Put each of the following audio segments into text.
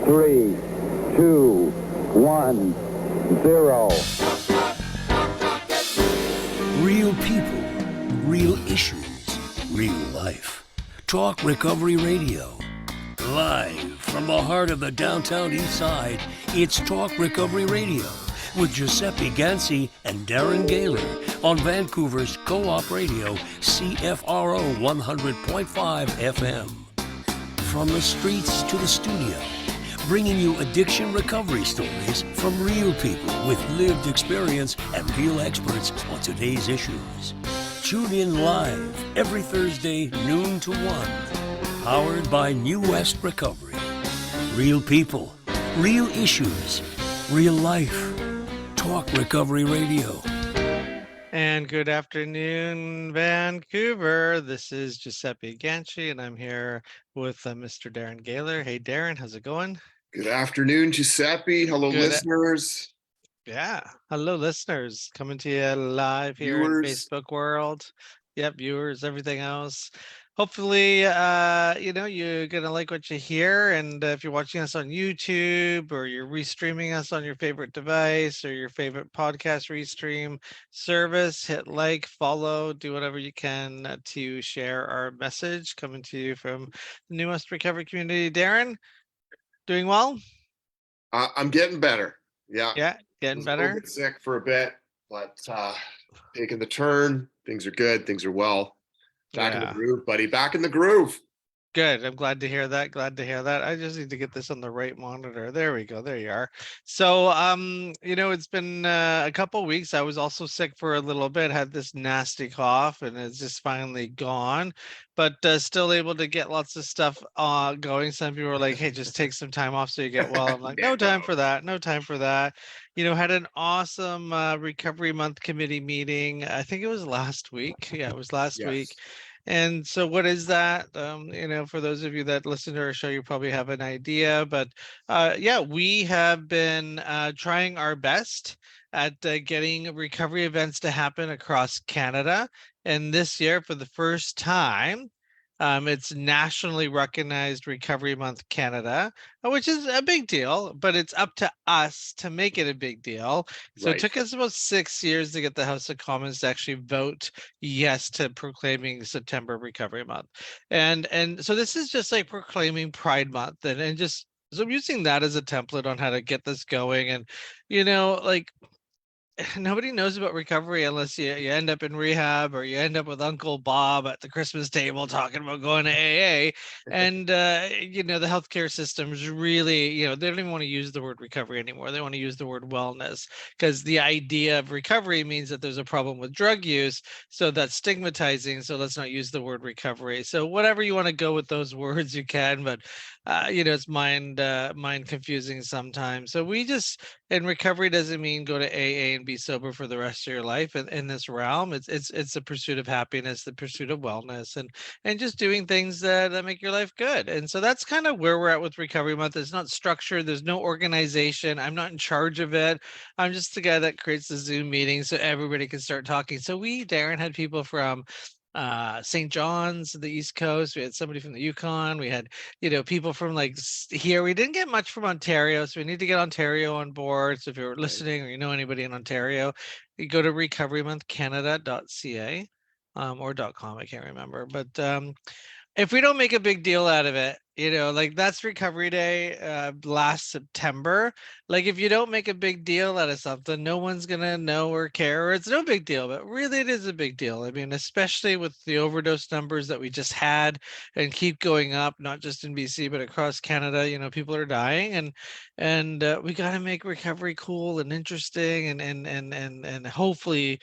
3, 2, 1, 0. Real people, real issues, real life. Talk Recovery Radio. Live from the heart of the downtown east side, it's Talk Recovery Radio with Giuseppe Ganci and Darren Gaylor on Vancouver's Co-op Radio, CFRO 100.5 FM. From the streets to the studio, bringing you addiction recovery stories from real people with lived experience and real experts on today's issues. Tune in live every Thursday, noon to 1. Powered by New West Recovery. Real people, real issues, real life. Talk Recovery Radio. And good afternoon, Vancouver. This is Giuseppe Ganci, and I'm here with Mr. Darren Gaylor. Hey, Darren, how's it going? Good afternoon, Giuseppe. Hello, listeners. Yeah. Hello, listeners. Coming to you live here in Facebook world. Yep, viewers, everything else. Hopefully, you're going to like what you hear. And if you're watching us on YouTube or you're restreaming us on your favorite device or your favorite podcast restream service, hit like, follow, do whatever you can to share our message coming to you from the New West Recovery community. Darren, doing well? I'm getting better. Yeah. Yeah, getting better. A little bit sick for a bit, but taking the turn. Things are good. Things are well. Back in the groove, buddy. Back in the groove. Good. I'm glad to hear that. I just need to get this on the right monitor. There we go. There you are. So, it's been a couple of weeks. I was also sick for a little bit, had this nasty cough, and it's just finally gone, but still able to get lots of stuff going. Some people were like, hey, just take some time off so you get well. I'm like, no time for that. No time for that. Had an awesome Recovery Month committee meeting. I think it was last week. Yeah, it was last week. And so what is that? For those of you that listen to our show, you probably have an idea. But we have been trying our best at getting recovery events to happen across Canada. And this year, for the first time, it's nationally recognized Recovery Month Canada, which is a big deal, but it's up to us to make it a big deal. So It took us about 6 years to get the House of Commons to actually vote yes to proclaiming September Recovery Month. And so this is just like proclaiming Pride Month and just, so I'm using that as a template on how to get this going. And, nobody knows about recovery unless you end up in rehab or you end up with Uncle Bob at the Christmas table talking about going to AA. And, the healthcare systems really, they don't even want to use the word recovery anymore. They want to use the word wellness because the idea of recovery means that there's a problem with drug use. So that's stigmatizing. So let's not use the word recovery. So whatever you want to go with those words, you can, but it's mind confusing sometimes. So and recovery doesn't mean go to AA and be sober for the rest of your life. In this realm, it's the pursuit of happiness, the pursuit of wellness, and just doing things that make your life good. And so that's kind of where we're at with Recovery Month. It's not structured. There's no organization. I'm not in charge of it. I'm just the guy that creates the Zoom meeting so everybody can start talking. So Darren, had people from St. John's, the East Coast. We had somebody from the Yukon. We had, people from here. We didn't get much from Ontario, so we need to get Ontario on board. So if you're listening or you know anybody in Ontario, you go to recoverymonthcanada.ca or .com. I can't remember, but if we don't make a big deal out of it, that's Recovery Day last September. If you don't make a big deal out of something, no one's going to know or care, or it's no big deal, but really it is a big deal. I mean, especially with the overdose numbers that we just had and keep going up, not just in BC, but across Canada, people are dying and we got to make recovery cool and interesting and hopefully,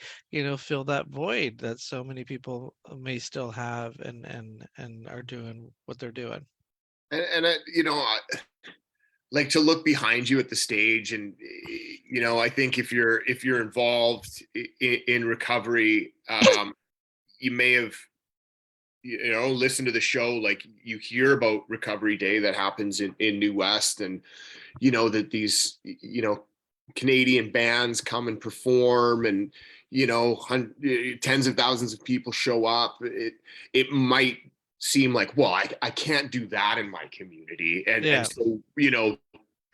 fill that void that so many people may still have and are doing what they're doing. And like to look behind you at the stage, and I think if you're involved in recovery, you may have listened to the show. Like you hear about Recovery Day that happens in New West, and that these Canadian bands come and perform, and tens of thousands of people show up. It might seem like, well, I can't do that in my community. And so,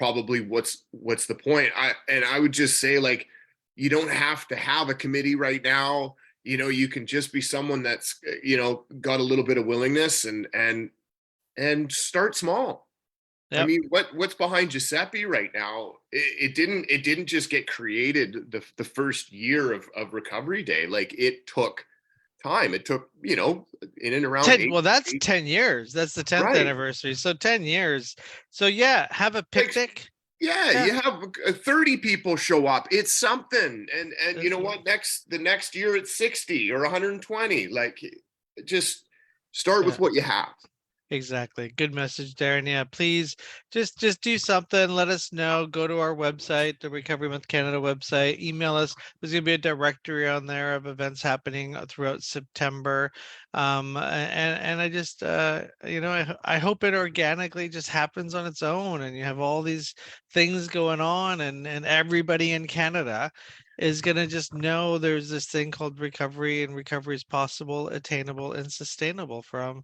probably what's the point. I would just say, like, you don't have to have a committee right now. You know, you can just be someone that's, you know, got a little bit of willingness and start small. I Yep. mean, what's behind Giuseppe right now? It didn't just get created the first year of Recovery Day. Like, it took time. It took, you know, in and around 10, well, that's 10 years. That's the 10th Right. anniversary. So 10 years. So yeah, have a Like, picnic. yeah, Yeah. you have 30 people show up. It's something. And you know Definitely. what? The next year it's 60 or 120. Like, just start Yeah. with what you have. Exactly. Good message, Darren. Yeah, please just do something. Let us know. Go to our website, the Recovery Month Canada website. Email us. There's going to be a directory on there of events happening throughout September. And I just you know, I hope it organically just happens on its own, and you have all these things going on, and everybody in Canada is going to just know there's this thing called recovery, and recovery is possible, attainable, and sustainable from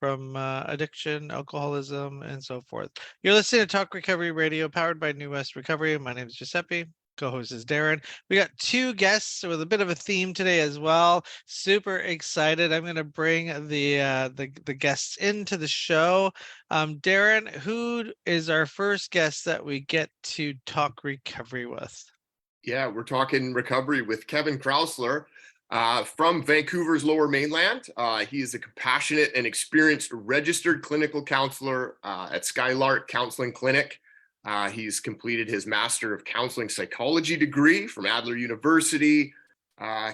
addiction, alcoholism, and so forth. You're listening to Talk Recovery Radio, powered by New West Recovery. My name is Giuseppe. Co-host is Darren. We got two guests with a bit of a theme today as well. Super excited. I'm going to bring the guests into the show. Darren, who is our first guest that we get to talk recovery with? Yeah, we're talking recovery with Kevin Kraussler. From Vancouver's Lower Mainland. He is a compassionate and experienced registered clinical counselor at Skylark Counselling Clinic. He's completed his Master of Counselling Psychology degree from Adler University.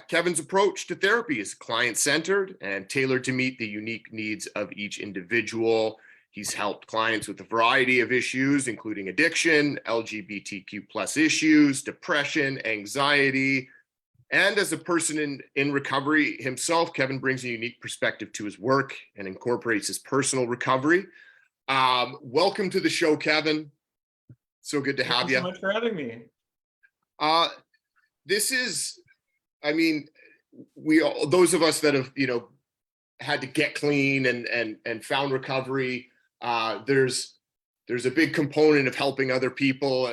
Kevin's approach to therapy is client-centered and tailored to meet the unique needs of each individual. He's helped clients with a variety of issues, including addiction, LGBTQ plus issues, depression, anxiety. And as a person in recovery himself, Kevin brings a unique perspective to his work and incorporates his personal recovery. Welcome to the show, Kevin. So good to have you. Thank you so much for having me. This is, I mean, those of us that have, you know, had to get clean and found recovery, there's a big component of helping other people.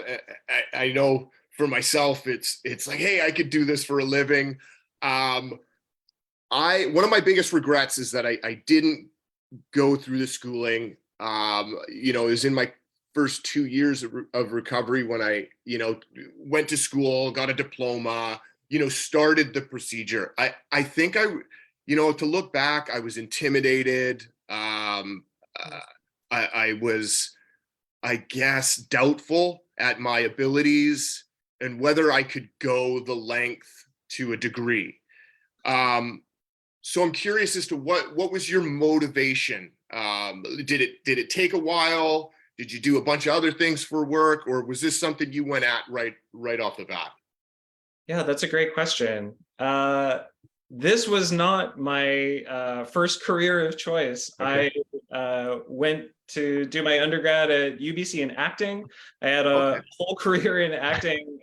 I know for myself, it's like, hey, I could do this for a living. One of my biggest regrets is that I didn't go through the schooling. You know, it was in my first 2 years of recovery when I, you know, went to school, got a diploma, you know, started the procedure. I think you know, to look back, I was intimidated. I was, I guess, doubtful at my abilities and whether I could go the length to a degree. So I'm curious as to what was your motivation? Did it take a while? Did you do a bunch of other things for work, or was this something you went at right off the bat? Yeah, that's a great question. This was not my first career of choice. Okay. I went to do my undergrad at UBC in acting. I had a whole career in acting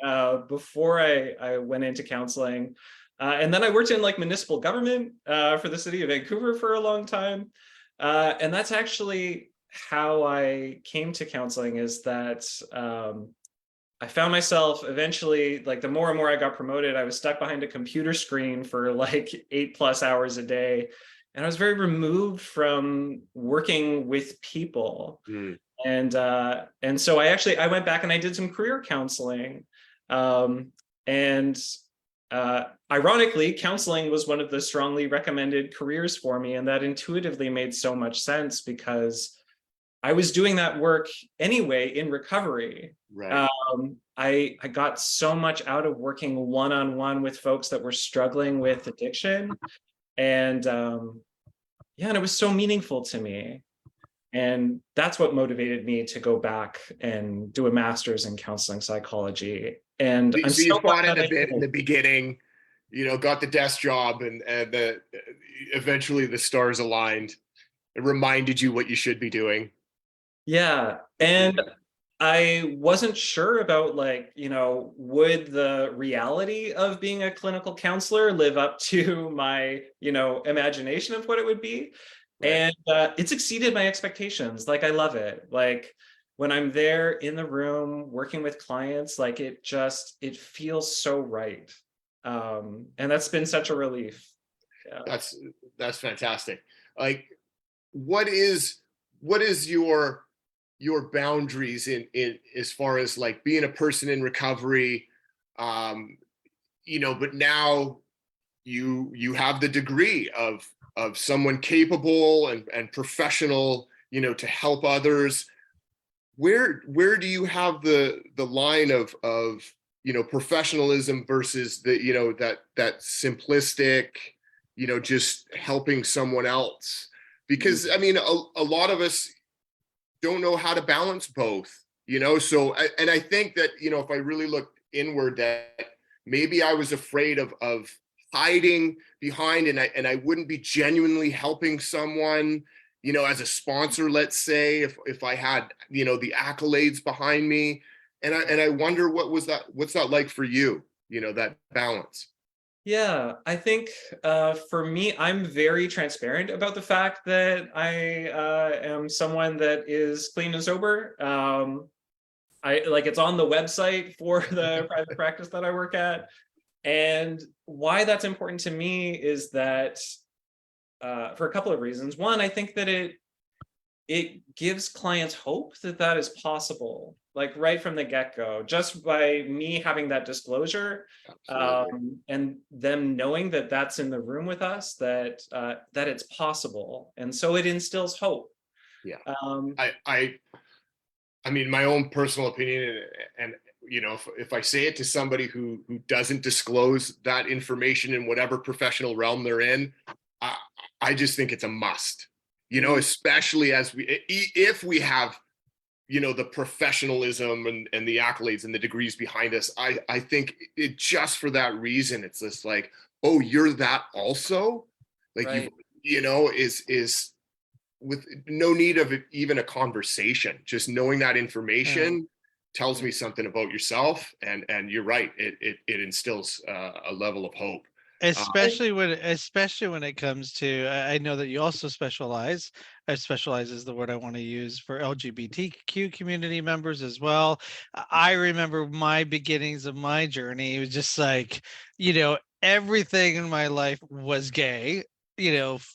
before I went into counseling. And then I worked in like municipal government for the city of Vancouver for a long time. And that's actually how I came to counseling, is that I found myself eventually, like, the more and more I got promoted, I was stuck behind a computer screen for like 8+ hours a day. And I was very removed from working with people. Mm. And so I went back and I did some career counseling. Ironically, counseling was one of the strongly recommended careers for me. And that intuitively made so much sense because I was doing that work anyway in recovery. Right. I got so much out of working one-on-one with folks that were struggling with addiction. And and it was so meaningful to me. And that's what motivated me to go back and do a master's in counseling psychology. And I'm So you so fought glad it I a bit did. in the beginning, you know, got the desk job, and eventually the stars aligned. It reminded you what you should be doing. Yeah. And I wasn't sure about, like, you know, would the reality of being a clinical counselor live up to my, you know, imagination of what it would be. Right. And it's exceeded my expectations. Like, I love it. Like, when I'm there in the room working with clients, like it feels so right. And that's been such a relief. Yeah. That's fantastic. Like, what is your boundaries in as far as like being a person in recovery, but now you have the degree of someone capable and professional, to help others. Where do you have the line of professionalism versus the that simplistic, just helping someone else? Because I mean, a lot of us don't know how to balance both, so I think that, if I really look inward, that maybe I was afraid of hiding behind, and I wouldn't be genuinely helping someone, as a sponsor, let's say, if I had, the accolades behind me. And I wonder what's that like for you, that balance? Yeah, I think for me, I'm very transparent about the fact that I am someone that is clean and sober. I like, it's on the website for the private practice that I work at. And why that's important to me is that for a couple of reasons. One, I think that it gives clients hope that that is possible, like right from the get-go, just by me having that disclosure, and them knowing that that's in the room with us, that it's possible. And so it instills hope. Yeah. I mean, my own personal opinion, and if I say it to somebody who doesn't disclose that information in whatever professional realm they're in, I just think it's a must, especially if we have, the professionalism and the accolades and the degrees behind us. I think it, just for that reason, it's just like, oh, you're that also, like, Right. is with no need of even a conversation, just knowing that information tells me something about yourself. And you're right, it instills a level of hope. Especially when it comes to, I know that you also specialize. Specialize is the word I want to use, for LGBTQ community members as well. I remember my beginnings of my journey. It was just like, everything in my life was gay.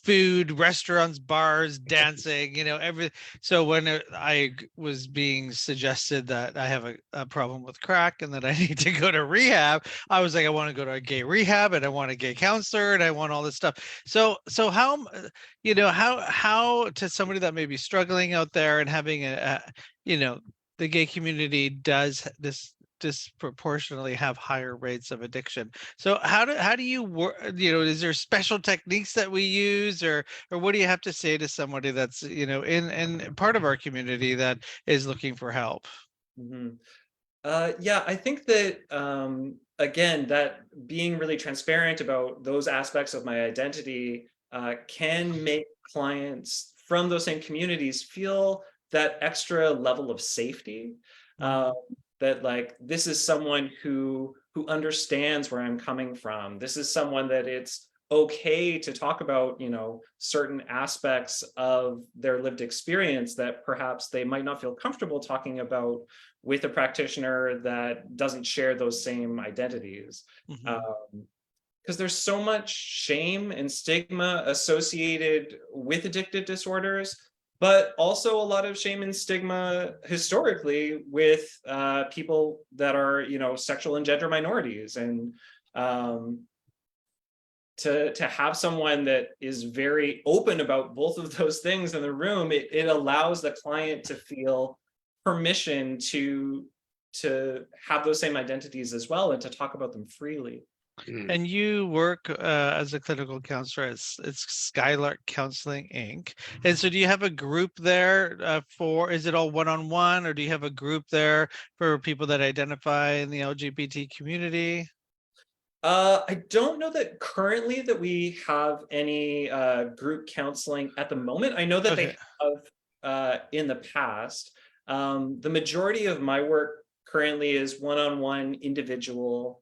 Food, restaurants, bars, dancing, everything. So when I was being suggested that I have a problem with crack and that I need to go to rehab, I was like, I want to go to a gay rehab, and I want a gay counselor, and I want all this stuff. So how, how to somebody that may be struggling out there and having the gay community does this disproportionately have higher rates of addiction. So how do you work? Is there special techniques that we use, or what do you have to say to somebody that's in part of our community that is looking for help? Mm-hmm. Yeah, I think that again, that being really transparent about those aspects of my identity can make clients from those same communities feel that extra level of safety. That, like, this is someone who understands where I'm coming from. This is someone that it's okay to talk about, certain aspects of their lived experience that perhaps they might not feel comfortable talking about with a practitioner that doesn't share those same identities. Because there's so much shame and stigma associated with addictive disorders, but also a lot of shame and stigma historically with people that are, sexual and gender minorities. And to have someone that is very open about both of those things in the room, it allows the client to feel permission to have those same identities as well, and to talk about them freely. And you work as a clinical counselor. It's Skylark Counselling Inc. And so do you have a group there is it all one-on-one, or do you have a group there for people that identify in the LGBT community? I don't know that currently that we have any group counseling at the moment. I know that they have in the past. The majority of my work currently is one-on-one individual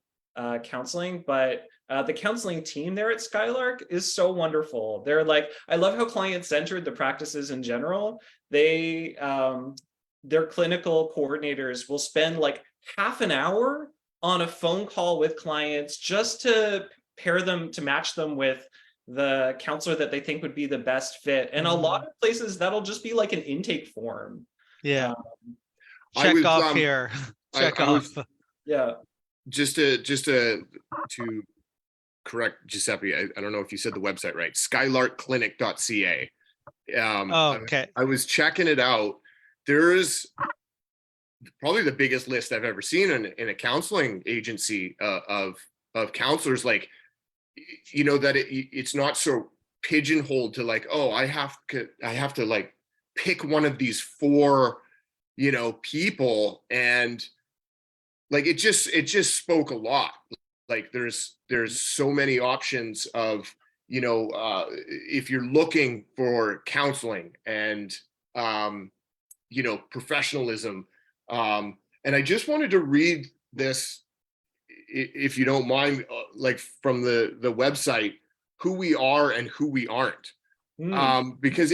counseling, but the counseling team there at Skylark is so wonderful. They're like, I love how client-centered the practice is in general. They their clinical coordinators will spend like half an hour on a phone call with clients just to match them with the counselor that they think would be the best fit. And a lot of places that'll just be like an intake form. Yeah. I Check was, off here. Check I off. was Yeah. just to correct Giuseppe, I don't know if you said the website right, skylarkclinic.ca. Oh, okay. I was checking it out. There's probably the biggest list I've ever seen in a counseling agency of counselors, like, you know, that it's not so pigeonholed to like, oh, I have to like pick one of these 4, you know, people. And like, it just spoke a lot. Like there's so many options of, you know, if you're looking for counseling and, you know, professionalism. And I just wanted to read this, if you don't mind, like from the website, who we are and who we aren't. Because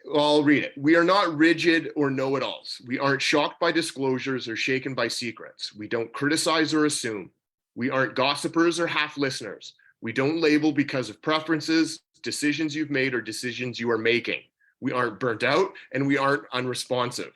well, I'll read it. We are not rigid or know-it-alls. We aren't shocked by disclosures or shaken by secrets. We don't criticize or assume. We aren't gossipers or half listeners. We don't label because of preferences, decisions you've made, or decisions you are making. We aren't burnt out and we aren't unresponsive.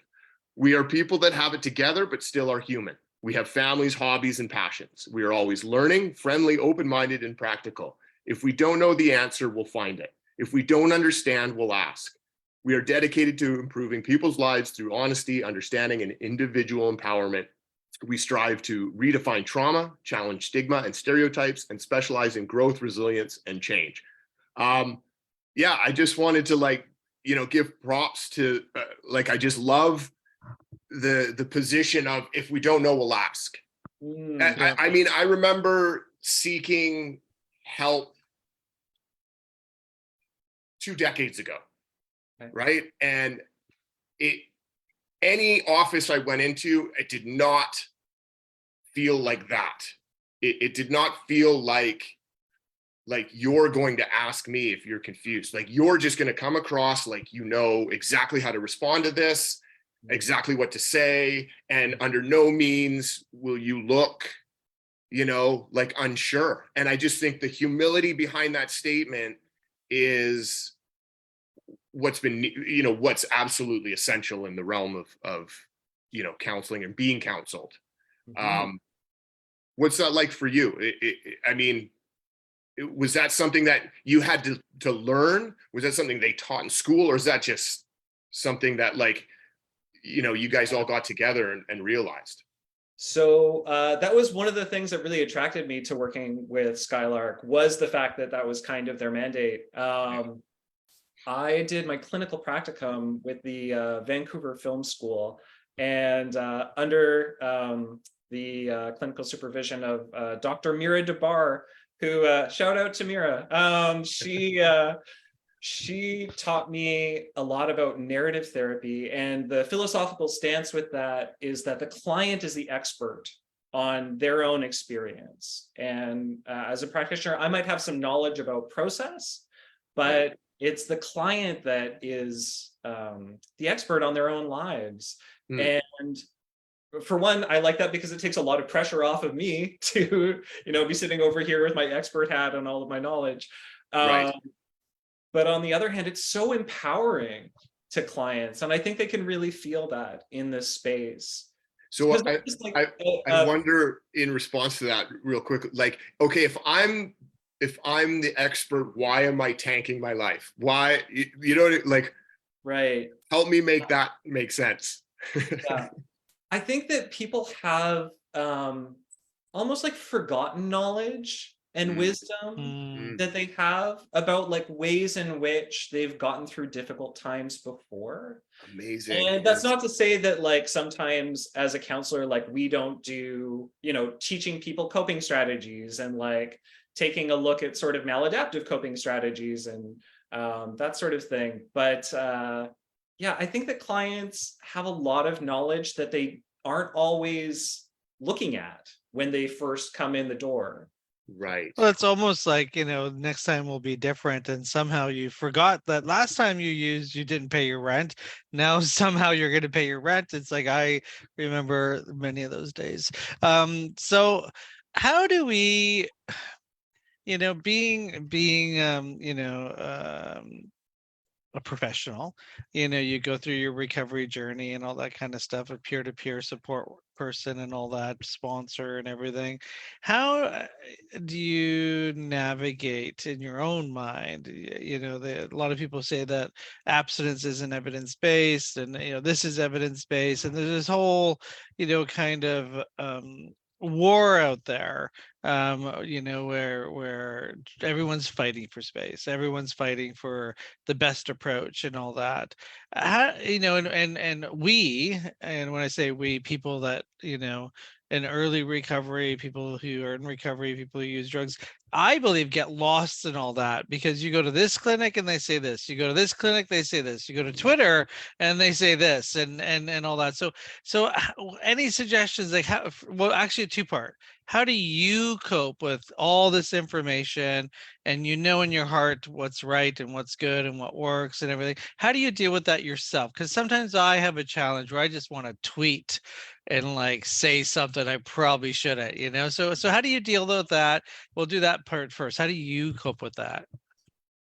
We are people that have it together but still are human. We have families, hobbies, and passions. We are always learning, friendly, open-minded, and practical. If we don't know the answer, we'll find it. If we don't understand, we'll ask. We are dedicated to improving people's lives through honesty, understanding, and individual empowerment. We strive to redefine trauma, challenge stigma and stereotypes, and specialize in growth, resilience, and change. Yeah, I just wanted to, like, you know, give props to, like, I just love the position of, if we don't know, we'll ask. I mean, I remember seeking help 2 decades ago, right? And any office I went into, it did not feel like that. It did not feel like you're going to ask me if you're confused. Like, you're just going to come across like you know exactly how to respond to this, exactly what to say, and under no means will you look, you know, like unsure. And I just think the humility behind that statement is what's been, you know, what's absolutely essential in the realm of you know, counseling and being counseled. What's that like for you? I mean, was that something that you had to learn? Was that something they taught in school, or is that just something that, like, you know, you guys all got together and realized? So that was one of the things that really attracted me to working with Skylark, was the fact that that was kind of their mandate. I did my clinical practicum with the Vancouver Film School, and under the clinical supervision of Dr. Mira DeBar, who, shout out to Mira. She taught me a lot about narrative therapy, and the philosophical stance with that is that the client is the expert on their own experience. And as a practitioner, I might have some knowledge about process, but it's the client that is the expert on their own lives. And for one, I like that because it takes a lot of pressure off of me to, you know, be sitting over here with my expert hat and all of my knowledge. But on the other hand, it's so empowering to clients, and I think they can really feel that in this space. So I wonder, in response to that, real quick, like, okay, if I'm the expert, why am I tanking my life? Why, you know, like, right? Help me make that make sense. Yeah. I think that people have almost like forgotten knowledge and wisdom that they have about like ways in which they've gotten through difficult times before. Amazing. And that's not to say that, like, sometimes as a counselor, like, we don't do, you know, teaching people coping strategies and like taking a look at sort of maladaptive coping strategies and that sort of thing. But yeah, I think that clients have a lot of knowledge that they aren't always looking at when they first come in the door. Right. Well, it's almost like, next time will be different. And somehow you forgot that last time you didn't pay your rent. Now somehow you're going to pay your rent. It's like, I remember many of those days. So how do we, being, a professional, you go through your recovery journey and all that kind of stuff, a peer-to-peer support person and all that, sponsor and everything. How do you navigate in your own mind? A lot of people say that abstinence isn't evidence-based, and this is evidence-based, and there's this whole kind of war out there, where everyone's fighting for space, everyone's fighting for the best approach and all that. How, and we, and when I say we, people that, in early recovery, people who are in recovery, people who use drugs, I believe get lost in all that, because you go to this clinic and they say this, you go to this clinic, they say this, you go to Twitter and they say this, and all that. So any suggestions, like how, well, actually a two-part, how do you cope with all this information, and in your heart what's right and what's good and what works and everything? How do you deal with that yourself? Because sometimes I have a challenge where I just want to tweet and like say something I probably shouldn't, so how do you deal with that? We'll do that part first. How do you cope with that?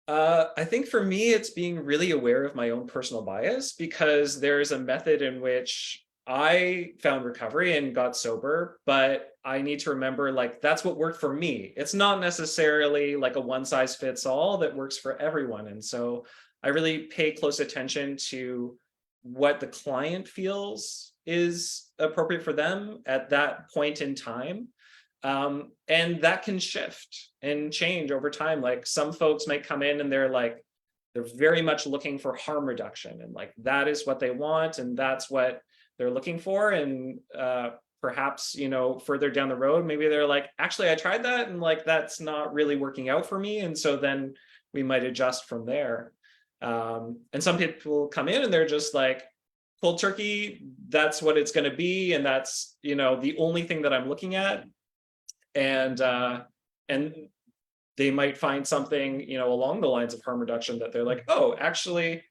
I think for me, it's being really aware of my own personal bias, because there's a method in which I found recovery and got sober, but I need to remember, like, that's what worked for me. It's not necessarily like a one size fits all that works for everyone. And so I really pay close attention to what the client feels is appropriate for them at that point in time. And that can shift and change over time. Like, some folks might come in and they're very much looking for harm reduction, and like that is what they want, and that's what they're looking for. And perhaps, further down the road, maybe they're like, actually, I tried that and like that's not really working out for me. And so then we might adjust from there. And some people come in and they're just like, cold turkey, that's what it's going to be, and that's the only thing that I'm looking at. And they might find something along the lines of harm reduction that they're like, oh, actually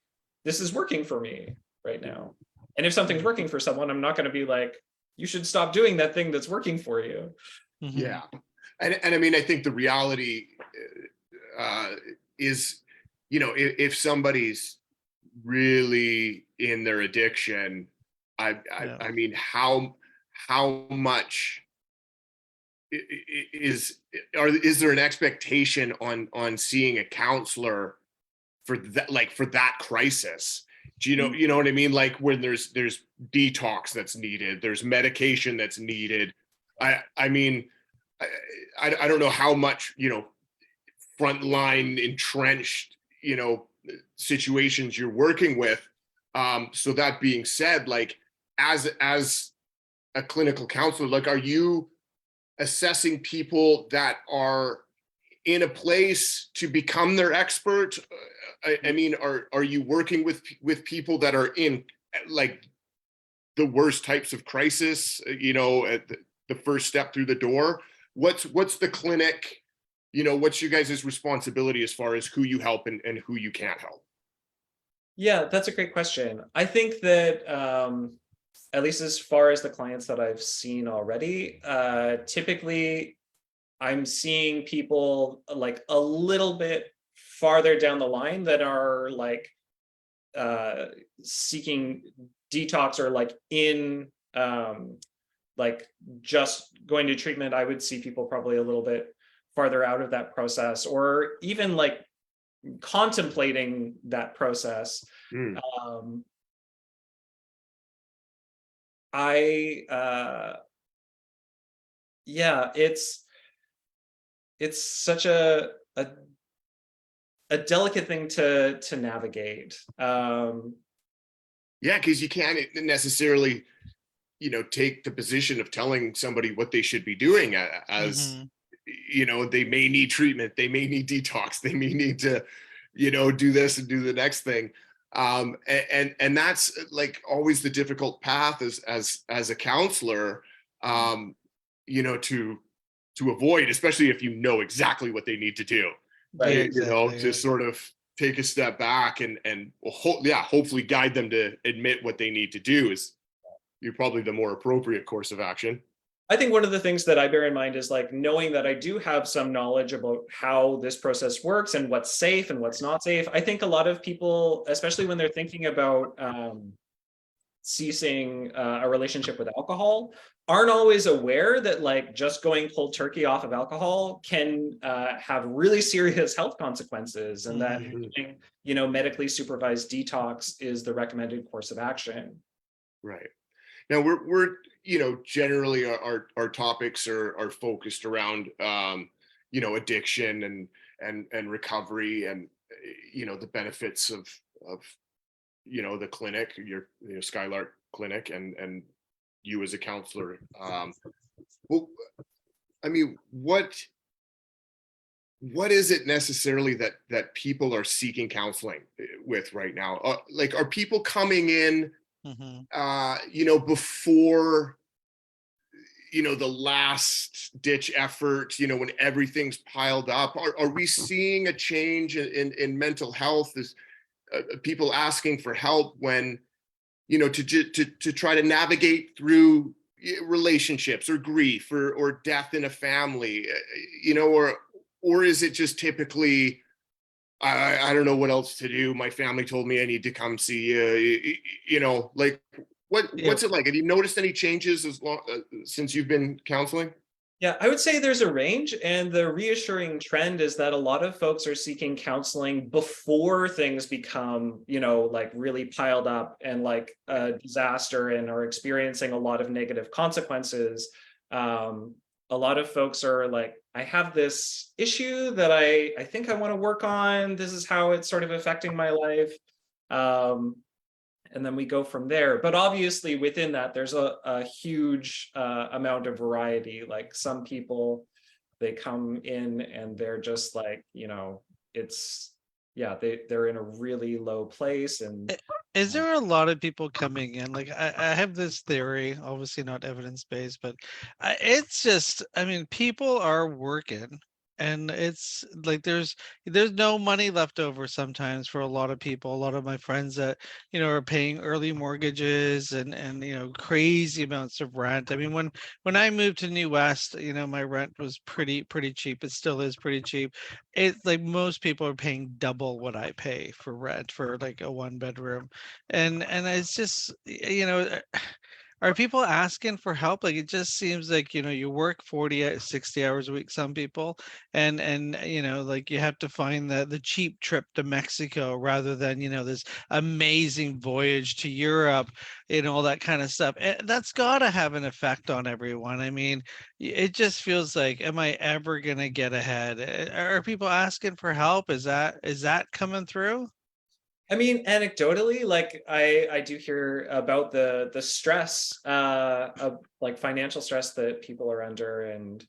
this is working for me right now. And if something's working for someone, I'm not going to be like, you should stop doing that thing that's working for you. Mm-hmm. Yeah. And I mean, I think the reality is, if somebody's really in their addiction, I mean, how much is there an expectation on seeing a counselor for that crisis? Do you know what I mean? Like, when there's detox that's needed, there's medication that's needed. I mean, I don't know how much, frontline entrenched, situations you're working with. So that being said, like, as a clinical counselor, like, are you assessing people that are in a place to become their expert? I mean, are you working with people that are in like the worst types of crisis, at the first step through the door? What's the clinic, what's your guys' responsibility as far as who you help and who you can't help? Yeah, that's a great question. I think that at least as far as the clients that I've seen already, typically I'm seeing people like a little bit farther down the line that are like seeking detox, or like in like just going to treatment. I would see people probably a little bit farther out of that process, or even like contemplating that process. Yeah, it's such a delicate thing to navigate. Yeah, because you can't necessarily, take the position of telling somebody what they should be doing, as they may need treatment, they may need detox, they may need to, do this and do the next thing. And that's like always the difficult path as a counselor, to to avoid, especially if you know exactly what they need to do. Yeah, You know, exactly. to sort of take a step back and hopefully guide them to admit what they need to do is you're probably the more appropriate course of action. I think one of the things that I bear in mind is like knowing that I do have some knowledge about how this process works and what's safe and what's not safe. I think a lot of people, especially when they're thinking about ceasing a relationship with alcohol, aren't always aware that like just going cold turkey off of alcohol can have really serious health consequences, and that medically supervised detox is the recommended course of action. Right. Now we're generally our topics are focused around addiction and recovery and the benefits of the clinic, your Skylark Clinic, and you as a counselor. Well, I mean, what is it necessarily that people are seeking counseling with right now? Like, are people coming in, before, the last ditch effort, when everything's piled up? Are we seeing a change in mental health? Is people asking for help when, to try to navigate through relationships or grief or death in a family, or is it just typically, I don't know what else to do. My family told me I need to come see you. Like what's it like? Have you noticed any changes since you've been counseling? Yeah, I would say there's a range, and the reassuring trend is that a lot of folks are seeking counseling before things become, like really piled up and like a disaster and are experiencing a lot of negative consequences. A lot of folks are like, I have this issue that I think I want to work on. This is how it's sort of affecting my life. And then we go from there. But obviously within that, there's a huge amount of variety. Like some people, they come in and they're just like, they're in a really low place. And is there a lot of people coming in? Like I have this theory, obviously not evidence-based, but it's just, I mean, people are working. And it's like there's no money left over sometimes for a lot of people. A lot of my friends that are paying early mortgages and crazy amounts of rent. I mean, when I moved to New West, my rent was pretty cheap. It still is pretty cheap. It's like most people are paying double what I pay for rent for like a 1-bedroom, and it's just are people asking for help? Like, it just seems like, you work 40, 60 hours a week, some people, and like you have to find the cheap trip to Mexico rather than, this amazing voyage to Europe, all that kind of stuff. And that's got to have an effect on everyone. I mean, it just feels like, am I ever going to get ahead? Are people asking for help? Is that coming through? I mean, anecdotally, like I do hear about the stress of like financial stress that people are under, and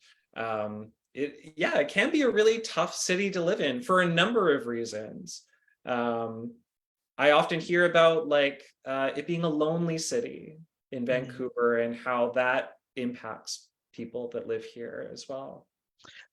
it can be a really tough city to live in for a number of reasons. I often hear about like it being a lonely city in Vancouver and how that impacts people that live here as well.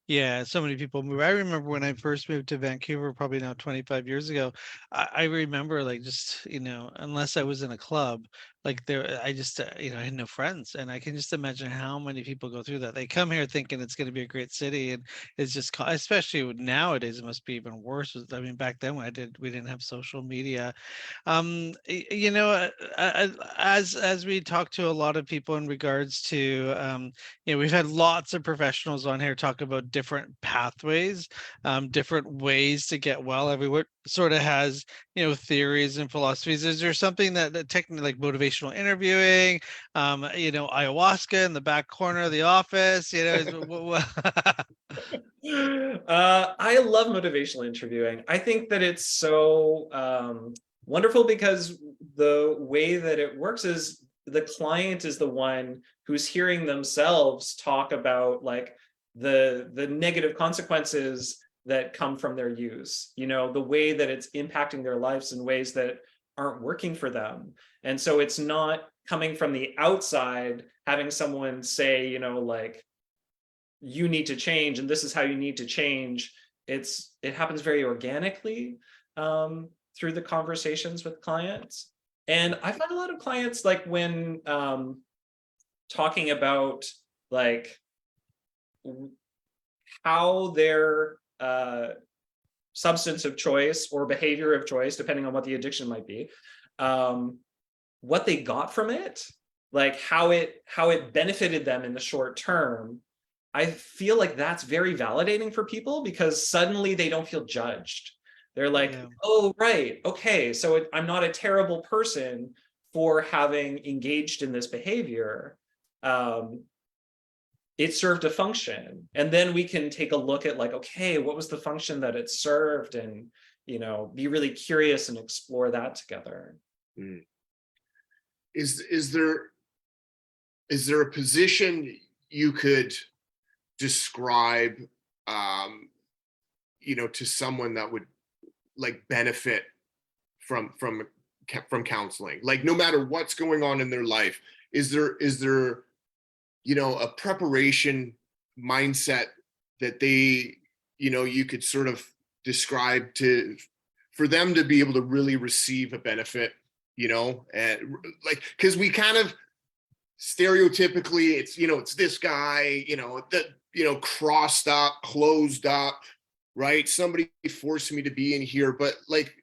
Yeah, so many people move. I remember when I first moved to Vancouver, probably now 25 years ago, I remember like just, unless I was in a club, like I just, I had no friends. And I can just imagine how many people go through that. They come here thinking it's going to be a great city. And it's just, especially nowadays, it must be even worse. I mean, back then we didn't have social media. As we talk to a lot of people in regards to, we've had lots of professionals on here talk about different pathways, different ways to get well. Everyone sort of has, theories and philosophies. Is there something that technically like motivational interviewing, ayahuasca in the back corner of the office, I love motivational interviewing. I think that it's so wonderful because the way that it works is the client is the one who's hearing themselves talk about like the negative consequences that come from their use, the way that it's impacting their lives in ways that aren't working for them. And so it's not coming from the outside, having someone say, like, you need to change and this is how you need to change. It happens very organically through the conversations with clients. And I find a lot of clients, like when talking about like how their substance of choice or behavior of choice, depending on what the addiction might be, what they got from it, like how it benefited them in the short term. I feel like that's very validating for people because suddenly they don't feel judged. They're like, Yeah. oh, right, okay, so I'm not a terrible person for having engaged in this behavior. It served a function. And then we can take a look at like, okay, what was the function that it served? And, you know, be really curious and explore that together. Is there a position you could describe, you know, to someone that would like benefit from counseling? Like, no matter what's going on in their life, is there you know, a preparation mindset that they, you know, you could sort of describe for them to be able to really receive a benefit, you know, and like, because we kind of stereotypically, it's, you know, it's this guy, you know, that, you know, crossed up, closed up, right? Somebody forced me to be in here, but like,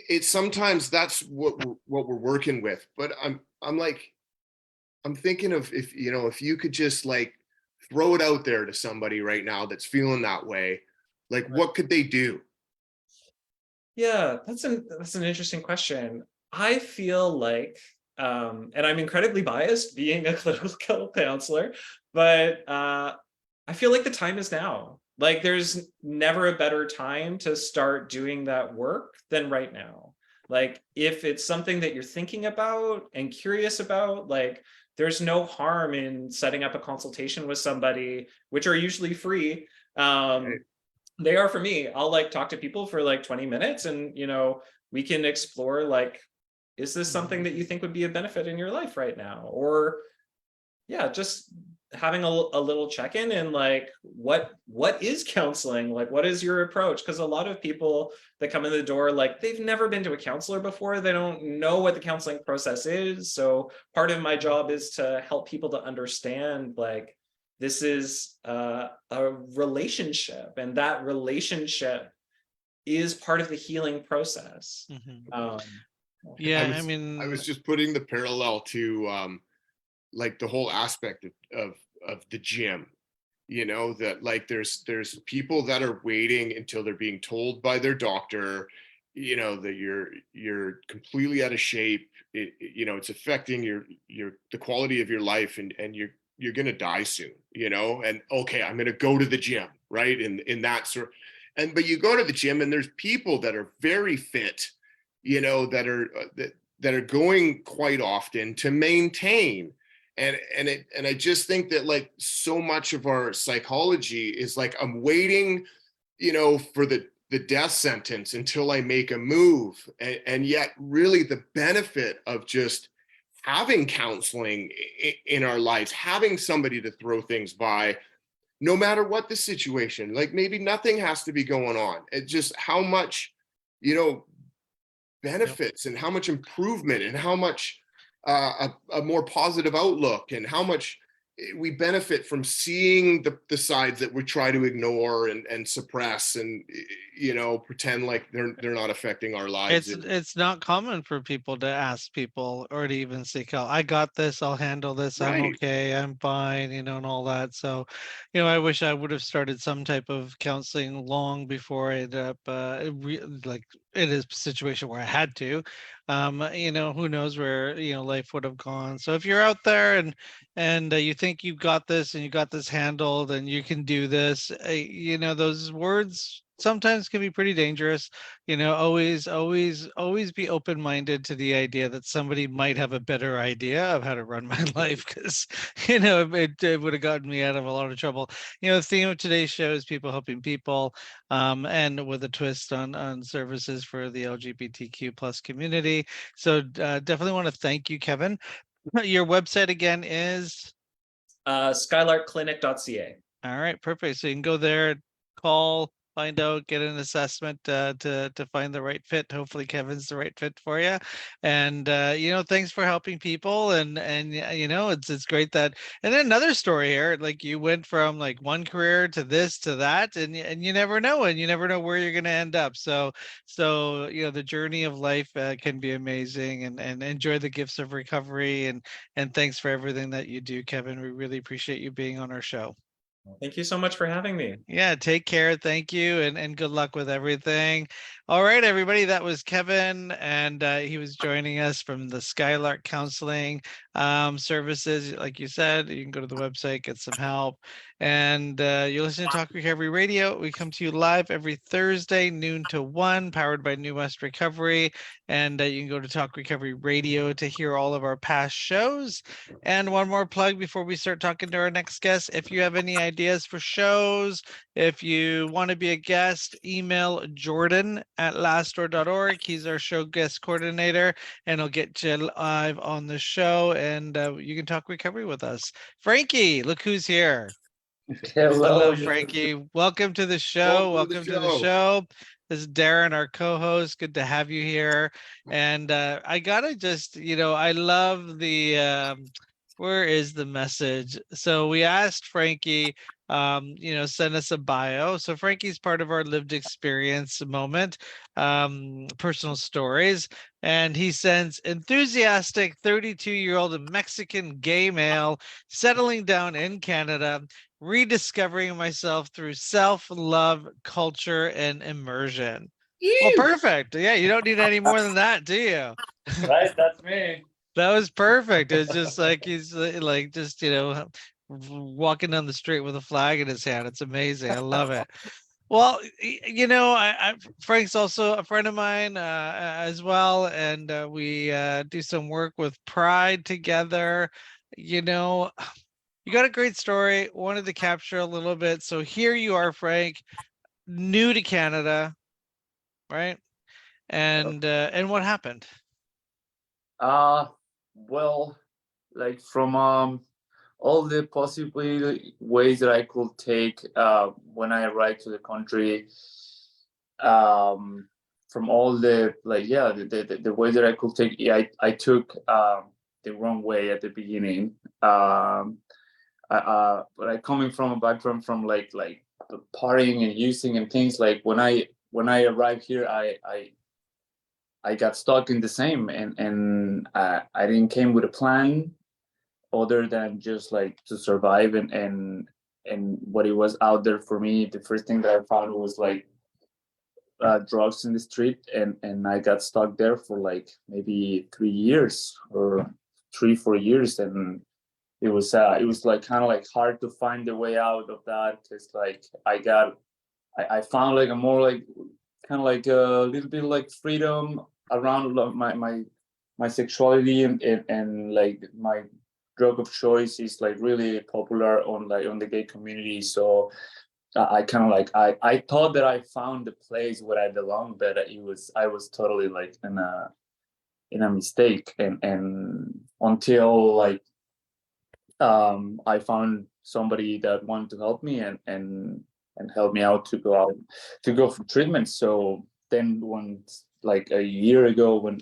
it's sometimes that's what we're working with. But I'm thinking of, if, you know, if you could just like throw it out there to somebody right now that's feeling that way, like what could they do? Yeah, that's an interesting question. I feel like, and I'm incredibly biased being a clinical counselor, but I feel like the time is now. Like there's never a better time to start doing that work than right now. Like if it's something that you're thinking about and curious about, like there's no harm in setting up a consultation with somebody, which are usually free. They are for me. I'll like talk to people for like 20 minutes and, you know, we can explore like, is this something that you think would be a benefit in your life right now? Or yeah, just having a little check-in and like, what is counseling? Like, what is your approach? Because a lot of people that come in the door, like they've never been to a counselor before. They don't know what the counseling process is. So part of my job is to help people to understand like, this is a relationship, and that relationship is part of the healing process. Yeah, I was just putting the parallel to like the whole aspect of the gym, you know, that like there's people that are waiting until they're being told by their doctor, you know, that you're completely out of shape, you know, it's affecting the quality of your life, and you're going to die soon, you know, and okay, I'm going to go to the gym, right? In that sort, but you go to the gym and there's people that are very fit, you know, that are going quite often to maintain. And I just think that like so much of our psychology is like, I'm waiting, you know, for the death sentence until I make a move. And yet really the benefit of just having counseling in our lives, having somebody to throw things by, no matter what the situation, like maybe nothing has to be going on. It's just how much, you know, benefits and how much improvement and how much a more positive outlook and how much we benefit from seeing the sides that we try to ignore and suppress and, you know, pretend like they're not affecting our lives. It's not common for people to ask people or to even seek help. I got this, I'll handle this, I'm Right. okay, I'm fine, you know, and all that. So, you know, I wish I would have started some type of counseling long before I ended up like in a situation where I had to. You know, who knows where, you know, life would have gone. So if you're out there and you think you've got this and you got this handled and you can do this, you know, those words sometimes can be pretty dangerous. You know, always be open-minded to the idea that somebody might have a better idea of how to run my life, because you know it would have gotten me out of a lot of trouble. You know, the theme of today's show is people helping people, and with a twist on services for the LGBTQ plus community. So definitely want to thank you, Kevin. Your website again is Skylarkclinic.ca. All right, perfect. So you can go there, call, find out, get an assessment to find the right fit. Hopefully, Kevin's the right fit for you. And thanks for helping people. And it's great that. And then another story here, like you went from like one career to this to that, and you never know, and you never know where you're going to end up. So the journey of life can be amazing, and enjoy the gifts of recovery. And thanks for everything that you do, Kevin. We really appreciate you being on our show. Thank you so much for having me. Yeah, take care. Thank you, and good luck with everything. All right, everybody, that was Kevin, and he was joining us from the Skylark Counseling Services. Like you said, you can go to the website, get some help, and you listen to Talk Recovery Radio. We come to you live every Thursday, noon to 1, powered by New West Recovery, and you can go to Talk Recovery Radio to hear all of our past shows. And one more plug before we start talking to our next guest. If you have any ideas for shows, if you want to be a guest, email Jordan at lastdoor.org. He's our show guest coordinator, and he'll get you live on the show, and you can talk recovery with us. Frankie, look who's here. Hello, Frankie. Welcome to the show. Welcome to the show. This is Darren, our co-host. Good to have you here. And I gotta just, I love the where is the message? So we asked Frankie, send us a bio. So Frankie's part of our lived experience moment, personal stories. And he sends enthusiastic 32-year-old Mexican gay male settling down in Canada, rediscovering myself through self-love, culture, and immersion. Well, perfect. Yeah, you don't need any more than that, do you? Right, that's me. That was perfect. It's just like he's like just walking down the street with a flag in his hand. It's amazing. I love it. Well, Frank's also a friend of mine as well, and we do some work with Pride together. You got a great story. Wanted to capture a little bit. So here you are, Frank, new to Canada, right? And what happened? Well, like from all the possible ways that I could take when I arrived to the country, from all the the way that I could take, I took the wrong way at the beginning. But I coming from a background from like partying and using and things, like when I arrived here, I got stuck in the same, and I didn't came with a plan other than just like to survive, and what it was out there for me. The first thing that I found was like drugs in the street, and I got stuck there for like maybe 3 years or 3-4 years, and it was like kind of like hard to find the way out of that. It's like I found like a more like kind of like a little bit like freedom around my sexuality, and like my drug of choice is like really popular on the gay community. So I kind of like I thought that I found the place where I belong, but I was totally like in a mistake, and until like I found somebody that wanted to help me and help me out to go for treatment. So then once like a year ago, when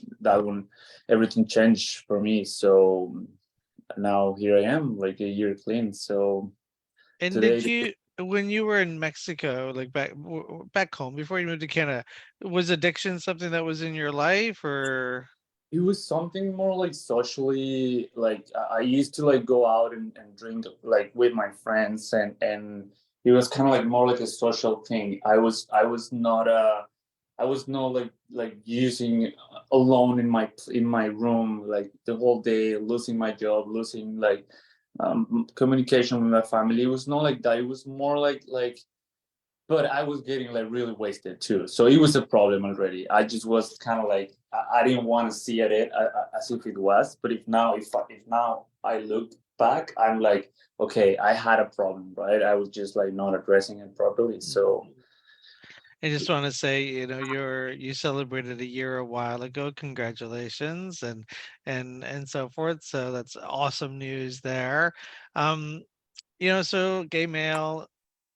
everything changed for me. So now here I am, like a year clean. So and today, did you, when you were in Mexico, like back home before you moved to Canada, was addiction something that was in your life, or? It was something more like socially, like I used to like go out and drink like with my friends, and it was kind of like more like a social thing. I was not like using alone in my room like the whole day, losing my job, losing like communication with my family. It was not like that. It was more like but I was getting like really wasted too. So it was a problem already. I just was kind of like I didn't want to see it as if it was. But if now I look back, I'm like, okay, I had a problem, right? I was just like not addressing it properly. So I just want to say, you celebrated a year a while ago. Congratulations, and so forth. So that's awesome news there. so gay male,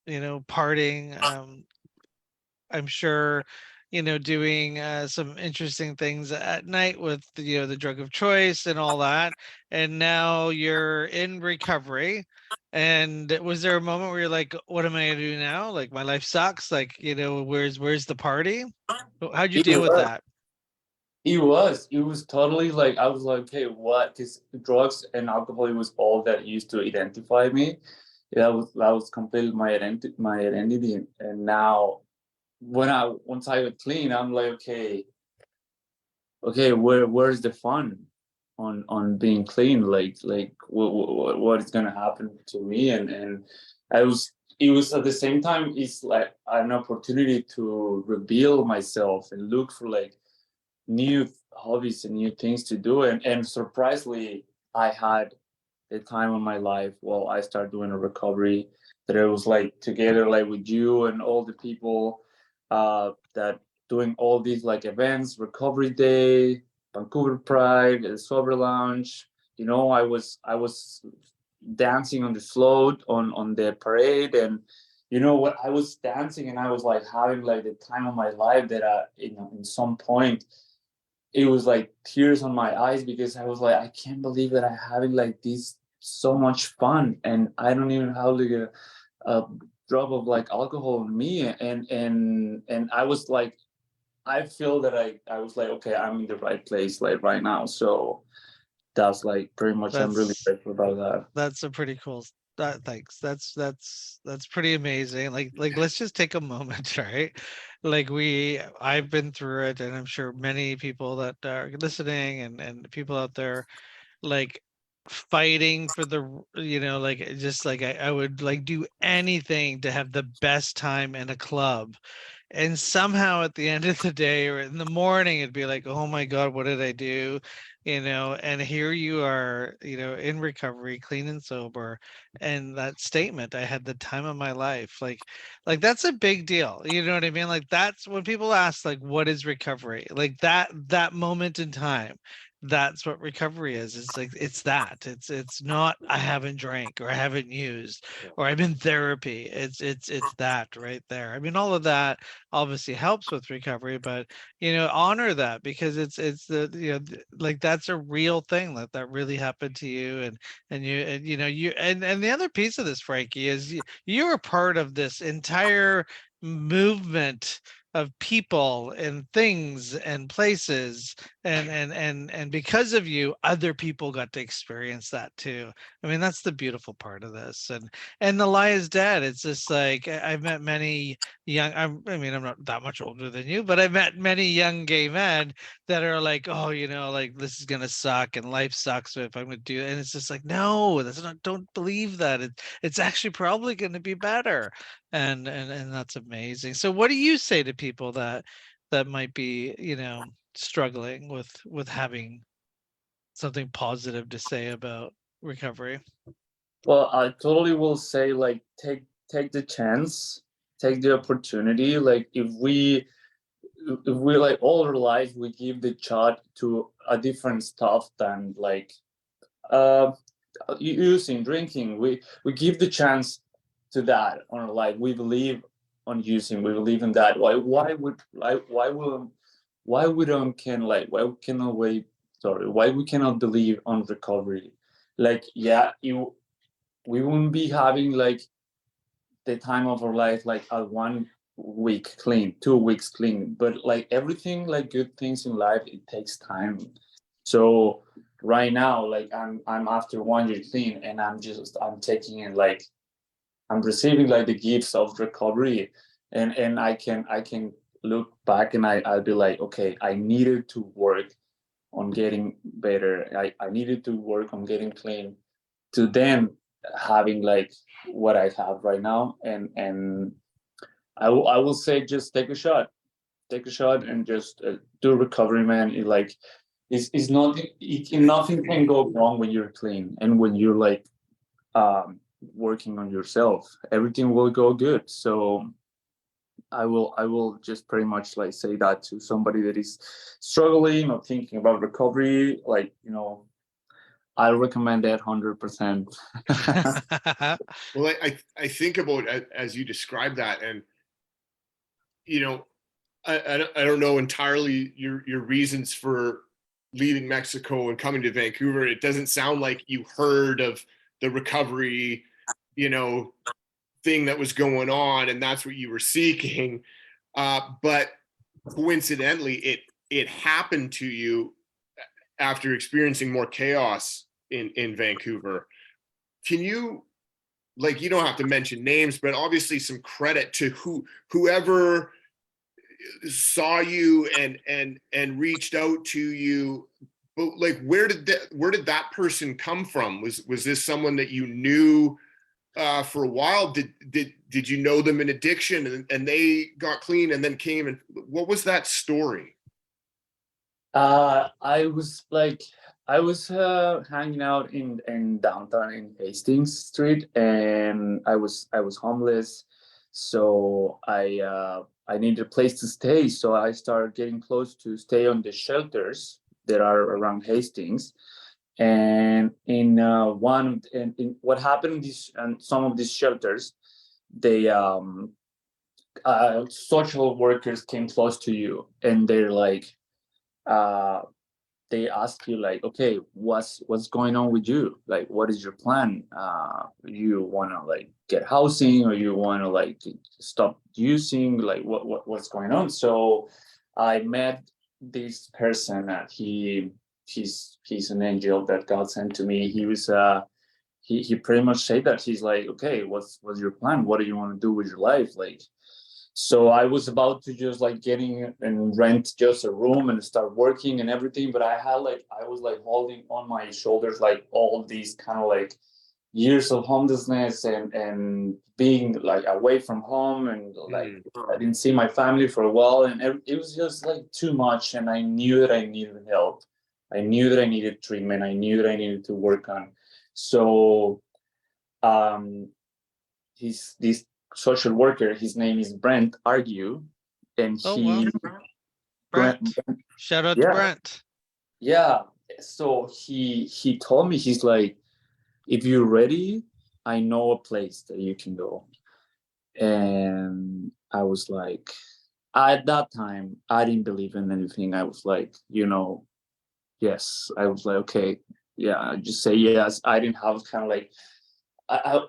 partying, I'm sure, doing some interesting things at night with, the drug of choice and all that. And now you're in recovery. And was there a moment where you're like, what am I gonna do now? Like my life sucks. Like, where's the party? How'd you It deal with was. that? It was totally like, I was like, okay, what? Because drugs and alcohol, it was all that used to identify me. That was completely my identity. And now, once I got clean, I'm like, okay, where's the fun on being clean? Like what is gonna happen to me? And I was it was at the same time, it's like an opportunity to reveal myself and look for like new hobbies and new things to do. And surprisingly, I had the time of my life while I started doing a recovery, that it was like together like with you and all the people that doing all these like events, Recovery Day, Vancouver Pride, the Sober Lounge. I was dancing on the float on the parade. And you know what, I was dancing and I was like having like the time of my life, that in some point it was like tears on my eyes, because I was like, I can't believe that I'm having like this so much fun, and I don't even have like a drop of like alcohol in me. And I was like, I feel that I was like, okay, I'm in the right place like right now. So that's like pretty much, I'm really That's grateful about that. that's a pretty cool thanks. That's pretty amazing. Like let's just take a moment, right? Like I've been through it, and I'm sure many people that are listening, and people out there, like fighting for like just like I would like do anything to have the best time in a club. And somehow at the end of the day or in the morning, it'd be like, oh my God, what did I do? And here you are, in recovery, clean and sober. And that statement, I had the time of my life. Like that's a big deal. You know what I mean? Like that's when people ask, like, what is recovery? Like that moment in time. That's what recovery is. It's like it's not I haven't drank or I haven't used or I'm in therapy. It's that right there. I mean, all of that obviously helps with recovery, but honor that, because it's the like that's a real thing that really happened to you. And the other piece of this, Frankie, is you're a part of this entire movement of people and things and places, and because of you, other people got to experience that too. I mean, that's the beautiful part of this. And the lie is dead. It's just like I've met many I mean, I'm not that much older than you, but I've met many young gay men that are like, oh, like this is gonna suck and life sucks if I'm gonna do it. And it's just like, no, that's not. Don't believe that. It's actually probably gonna be better. And that's amazing. So, what do you say to people that might be, struggling with having something positive to say about recovery? Well, I totally will say like, take the chance, take the opportunity. Like if we like all our life we give the shot to a different stuff than like uh using, drinking. We give the chance to that on our life. We believe on using. We believe in that. Why we cannot believe on recovery? Like, yeah, we won't be having like the time of our life like a 1 week clean, 2 weeks clean, but like everything, like good things in life, it takes time. So right now, like I'm after 1 year clean, and I'm taking it like I'm receiving like the gifts of recovery. And I can look back, and I'll be like, okay, I needed to work on getting better. I needed to work on getting clean, to then having like what I have right now. And I will say, just take a shot and just do recovery, man. It's nothing. Nothing can go wrong when you're clean, and when you're like working on yourself, everything will go good. So I will just pretty much like say that to somebody that is struggling or thinking about recovery. Like, I recommend that 100%. Well, I think about it as you describe that, and you know, I don't know entirely your reasons for leaving Mexico and coming to Vancouver. It doesn't sound like you heard of the recovery, thing that was going on, and that's what you were seeking. But coincidentally, it happened to you after experiencing more chaos in Vancouver. Can you, like, you don't have to mention names, but obviously some credit to whoever saw you and reached out to you. But like, where did that person come from? Was this someone that you knew for a while? Did you know them in addiction and they got clean and then came? And what was that story? I was hanging out in downtown in Hastings Street, and I was homeless, so I needed a place to stay. So I started getting close to stay on the shelters that are around Hastings. And in what happened in some of these shelters, they social workers came close to you, and they're like, they ask you like, okay, what's going on with you? Like, what is your plan? You want to like get housing, or you want to like stop using? Like, what's going on? So I met this person. He's an angel that God sent to me. He was he pretty much said that. He's like, okay, what's your plan? What do you want to do with your life? Like, so I was about to just like getting and rent just a room and start working and everything, but I was like holding on my shoulders like all these kind of like years of homelessness and being like away from home, and like I didn't see my family for a while, and it was just like too much. And I knew that I needed help. I knew that I needed treatment. I knew that I needed to work on. So this social worker, his name is Brent Argue, and Wow. Brent. Shout out to Brent. Yeah. So he told me, he's like, if you're ready, I know a place that you can go. And I was like, at that time, I didn't believe in anything. I was like, yes. I was like, okay, yeah, just say yes. I didn't have kind of like,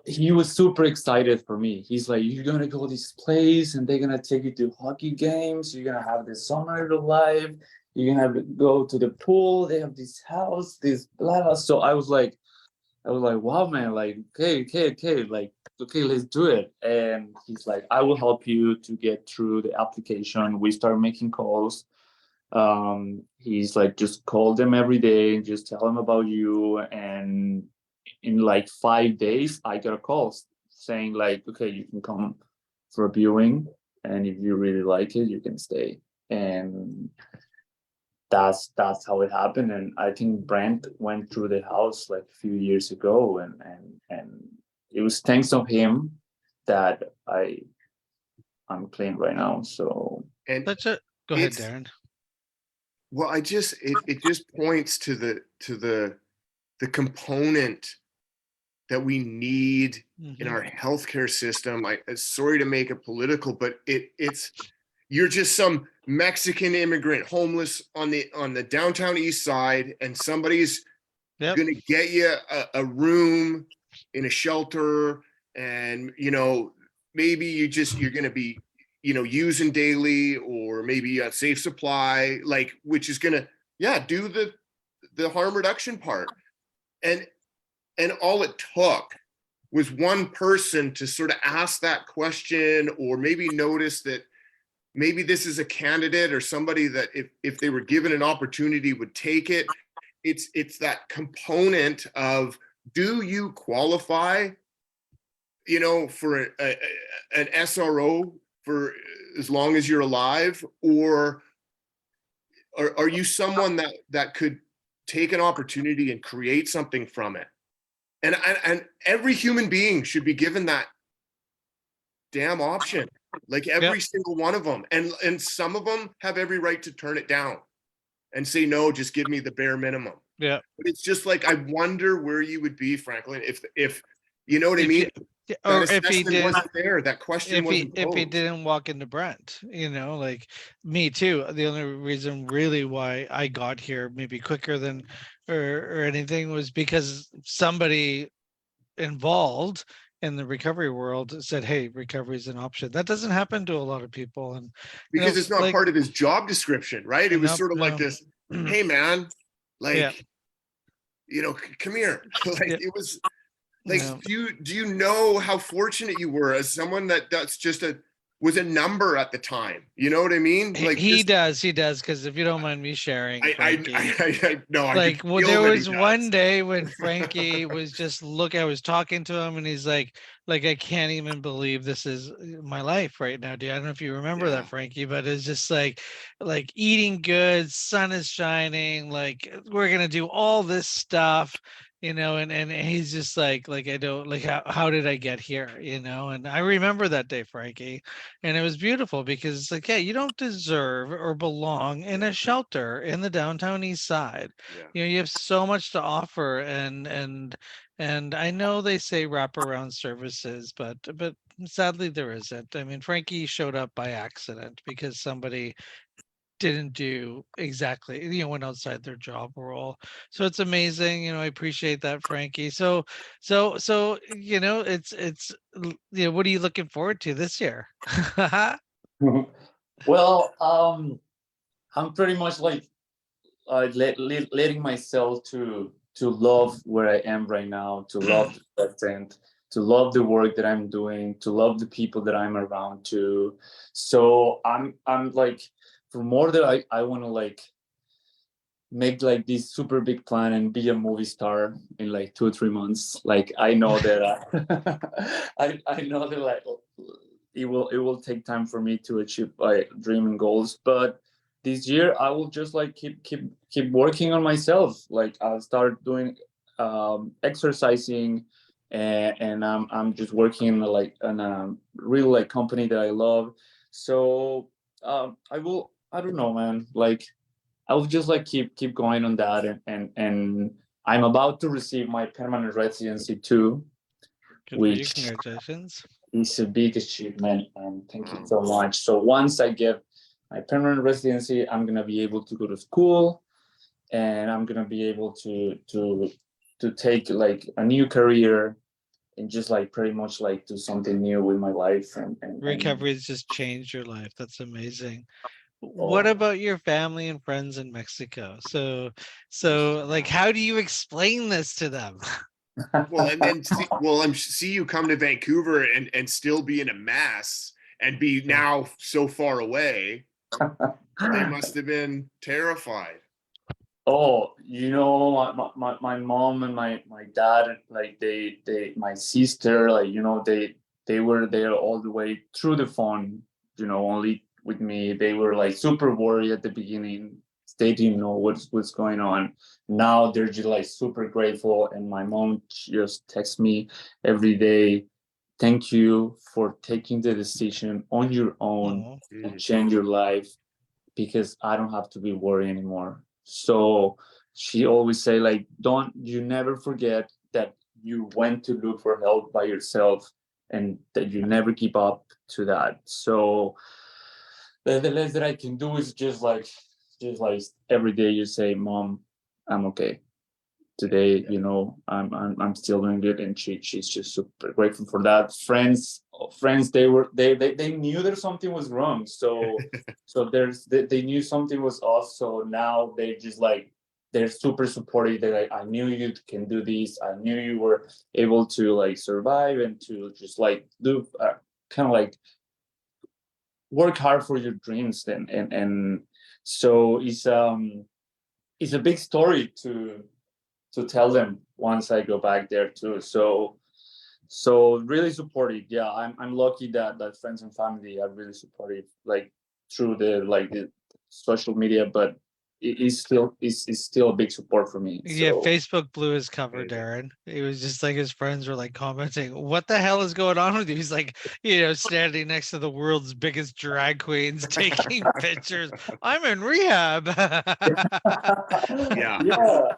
he was super excited for me. He's like, you're gonna go to this place and they're gonna take you to hockey games. You're gonna have this summer of life. You're gonna have to go to the pool. They have this house, this blah, blah. So I was like, wow, man, like, okay, like, okay, let's do it. And he's like, I will help you to get through the application. We start making calls. He's like, just call them every day, just tell them about you. And in like 5 days, I got a call saying like, okay, you can come for a viewing, and if you really like it, you can stay. And that's how it happened. And I think Brent went through the house like a few years ago, and it was thanks of him that I'm clean right now. So go ahead, Darren. Well, it just points to the component that we need in our healthcare system. I'm sorry to make it political, but it's you're just some Mexican immigrant homeless on the downtown east side, and somebody's gonna get you a room in a shelter, and maybe you're gonna be using daily, or maybe a safe supply, like, which is gonna do the harm reduction part. And all it took was one person to sort of ask that question, or maybe notice that maybe this is a candidate or somebody that if they were given an opportunity would take it. It's that component of, do you qualify, for an SRO for as long as you're alive, or are you someone that could take an opportunity and create something from it? And every human being should be given that damn option, like every single one of them. And some of them have every right to turn it down and say, no, just give me the bare minimum. Yeah. But it's just like, I wonder where you would be, Franklin, if you know what I If mean? you, yeah, That or if he assessment did, wasn't there. That question wasn't if he posed. didn't walk into Brent, like me too. The only reason really why I got here maybe quicker than or anything was because somebody involved in the recovery world said, hey, recovery is an option. That doesn't happen to a lot of people. And Because it's not like, part of his job description, right? It was nope, sort of like no. this, hey man, Yeah. like, come here. Like, Yeah. it was like, No. do you know how fortunate you were as someone that's just was a number at the time? You know what I mean? Like, He does, because if you don't mind me sharing, Frankie, no, I like, could well, feel there that he was one does. day when Frankie was just I was talking to him and he's like, I can't even believe this is my life right now, dude. I don't know if you remember Yeah. that, Frankie, but it's just like eating good, sun is shining, like we're gonna do all this stuff, and he's just like I don't like how did I get here, and I remember that day, Frankie, and it was beautiful because it's like, yeah, you don't deserve or belong in a shelter in the downtown east side. Yeah. You have so much to offer, and I know they say wraparound services, but sadly there isn't. I mean, Frankie showed up by accident because somebody didn't do exactly, went outside their job role. So it's amazing. I appreciate that, Frankie. So what are you looking forward to this year? Well, I'm pretty much like letting myself to love where I am right now, to love the present, to love the work that I'm doing, to love the people that I'm around to. So I'm like, for more that I want to like make like this super big plan and be a movie star in like 2 or 3 months. Like I know that I know that like it will take time for me to achieve my dream and goals, but this year I will just like keep working on myself. Like I'll start doing exercising, and I'm just working in in a real like company that I love. So I don't know, man, like I'll just like keep going on that, and I'm about to receive my permanent residency too, Good for you. which Congratulations. is a big achievement, and thank you so much. So once I get my permanent residency, I'm gonna be able to go to school, and I'm gonna be able to take like a new career and just like pretty much like do something new with my life, and Recovery has just changed your life. That's amazing. What oh. about your family and friends in Mexico? So like, how do you explain this to them? Well, and then see you come to Vancouver and still be in a mess and be now so far away. They must have been terrified. Oh, my mom and my dad, like my sister, like, they were there all the way through the phone, only with me. They were like super worried at the beginning. They didn't know what's going on. Now they're just like super grateful. And my mom just texts me every day. Thank you for taking the decision on your own and change your life, because I don't have to be worried anymore. So she always say like, you never forget that you went to look for help by yourself, and that you never keep up to that. So the less that I can do is just like every day you say, Mom, I'm okay. Today, I'm still doing good, and she's just super grateful for that. Friends, they knew that something was wrong, so they knew something was off. So now they just like, they're super supportive. They're like, I knew you can do this. I knew you were able to like survive and to just like do kind of like work hard for your dreams. And so it's a big story to tell them once I go back there too. So really supportive. Yeah, I'm lucky that friends and family are really supportive, like through the social media, but is still a big support for me. Yeah, So Facebook blew his cover, Amazing. Darren. It was just like his friends were like commenting, "What the hell is going on with you?" He's like, you know, standing next to the world's biggest drag queens, taking pictures. I'm in rehab. Yeah. yeah,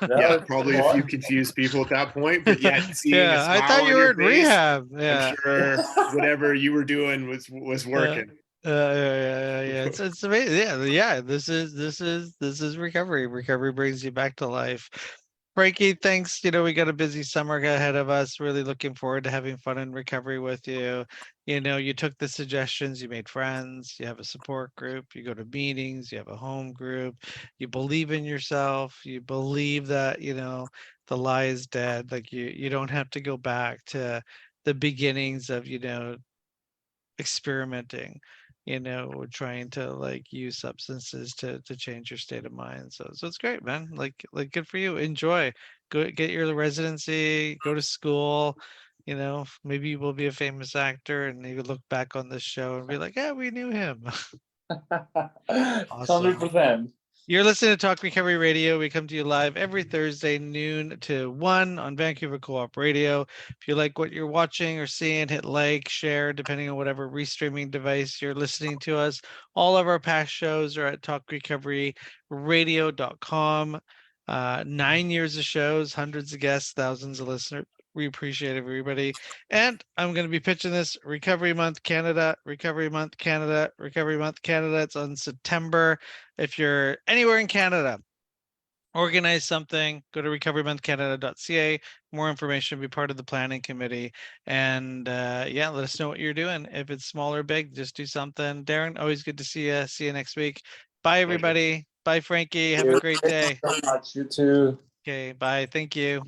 Yeah, that probably a few confused people at that point, but yet seeing a Yeah, I smile thought on you were your in face, rehab. I'm Yeah. sure whatever you were doing was working. Yeah. It's amazing. Yeah. This is recovery. Recovery brings you back to life. Frankie, thanks. You know, we got a busy summer ahead of us. Really looking forward to having fun in recovery with you. You know, you took the suggestions, you made friends, you have a support group, you go to meetings, you have a home group, you believe in yourself, you believe that, you know, the lie is dead. Like you don't have to go back to the beginnings of, you know, experimenting, you know, trying to like use substances to change your state of mind. So it's great, man. Like good for you. Enjoy. Go get your residency, go to school, you know, maybe you will be a famous actor and you look back on this show and be like, yeah, we knew him. Awesome. 100%. You're listening to Talk Recovery Radio. We come to you live every Thursday, noon to 1 on Vancouver Co-op Radio. If you like what you're watching or seeing, hit like, share, depending on whatever restreaming device you're listening to us. All of our past shows are at talkrecoveryradio.com. 9 years of shows, hundreds of guests, thousands of listeners. We appreciate everybody. And I'm going to be pitching this Recovery Month Canada, Recovery Month Canada, Recovery Month Canada. It's on September. If you're anywhere in Canada, organize something, go to recoverymonthcanada.ca. More information, be part of the planning committee. And yeah, let us know what you're doing. If it's small or big, just do something. Darren, always good to see you. See you next week. Bye, everybody. Bye, Frankie. Have a great day. Thank you so much. You too. Okay, bye. Thank you.